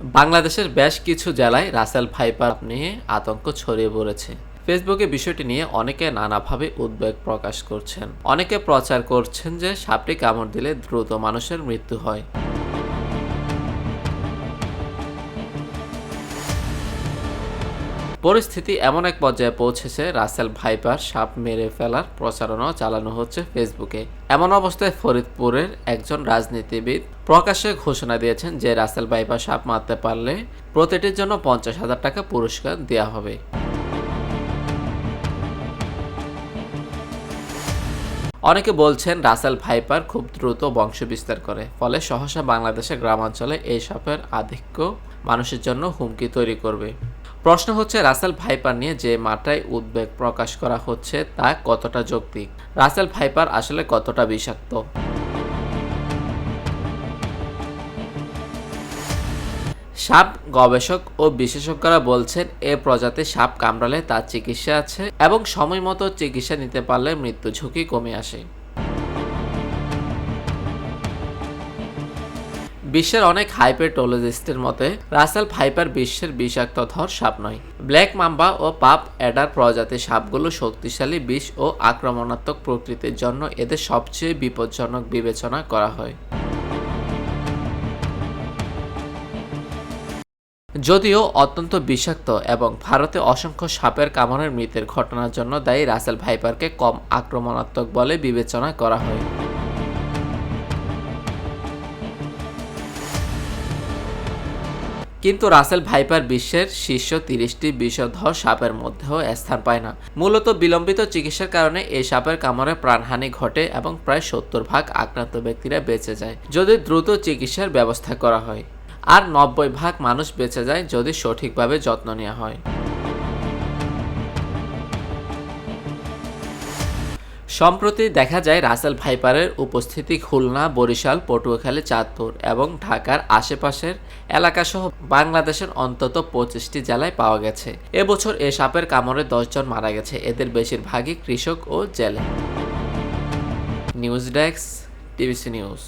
বাংলাদেশের বেশ কিছু জেলায় রাসেল ভাইপার নিয়ে আতঙ্ক ছড়িয়ে পড়েছে। ফেসবুকে বিষয়টি নিয়ে অনেকে নানাভাবে উদ্বেগ প্রকাশ করছেন। অনেকে প্রচার করছেন যে সাপটি কামড় দিলে দ্রুত মানুষের মৃত্যু হয়। পরিস্থিতি এমন এক পর্যায়ে পৌঁছেছে, রাসেল ভাইপার সাপ মেরে ফেলার প্রচারণাও চালানো হচ্ছে ফেসবুকে। এমন অবস্থায় ফরিদপুরের একজন রাজনীতিবিদ প্রকাশ্যে ঘোষণা দিয়েছেন যে রাসেল ভাইপার সাপ মারতে পারলে প্রতিটির জন্য 50,000 টাকা পুরস্কার দেওয়া হবে। অনেকে বলছেন রাসেল ভাইপার খুব দ্রুত বংশ বিস্তার করে, ফলে সহসা বাংলাদেশের গ্রামাঞ্চলে এই সাপের আধিক্য মানুষের জন্য হুমকি তৈরি করবে। প্রশ্ন হচ্ছে, রাসেল ভাইপার নিয়ে যে মাত্রায় উদ্বেগ প্রকাশ করা হচ্ছে তা কতটা যৌক্তিক? রাসেল ভাইপার আসলে কতটা বিষাক্ত? সাপ গবেষক ও বিশেষজ্ঞরা বলছেন, এ প্রজাতির সাপ কামড়ালে তার চিকিৎসা আছে এবং সময় মতো চিকিৎসা নিতে পারলে মৃত্যু ঝুঁকি কমে আসে। বিশ্বের অনেক হাইপেটোলজিস্টের মতে রাসেল ভাইপার বিশ্বের বিষাক্তধর সাপ নয়। ব্ল্যাক মাম্বা ও পাপ অ্যাডার প্রজাতির সাপগুলো শক্তিশালী বিষ ও আক্রমণাত্মক প্রকৃতির জন্য এদের সবচেয়ে বিপজ্জনক বিবেচনা করা হয়। যদিও অত্যন্ত বিষাক্ত এবং ভারতে অসংখ্য সাপের কামড়ের মৃত্যুর ঘটনার জন্য দায়ী, রাসেল ভাইপারকে কম আক্রমণাত্মক বলে বিবেচনা করা হয়। কিন্তু রাসেল ভাইপার বিশ্বের শীর্ষ 30টি বিষধর সাপের মধ্যেও স্থান পায় না। মূলত বিলম্বিত চিকিৎসার কারণে এই সাপের কামড়ে প্রাণহানি ঘটে এবং প্রায় 70% আক্রান্ত ব্যক্তিরা বেঁচে যায় যদি দ্রুত চিকিৎসার ব্যবস্থা করা হয়, আর 90% মানুষ বেঁচে যায় যদি সঠিকভাবে যত্ন নেওয়া হয়। সম্প্রতি দেখা যায় রাসেল ভাইপারের উপস্থিতি খুলনা, বরিশাল, পটুয়াখালী, চাঁদপুর এবং ঢাকার আশেপাশের এলাকাসহ বাংলাদেশের অন্তত 25টি জেলায় পাওয়া গেছে। এবছর এ সাপের কামড়ে 10 জন মারা গেছে, এদের বেশিরভাগই কৃষক ও জেলে। News desk, TVC news.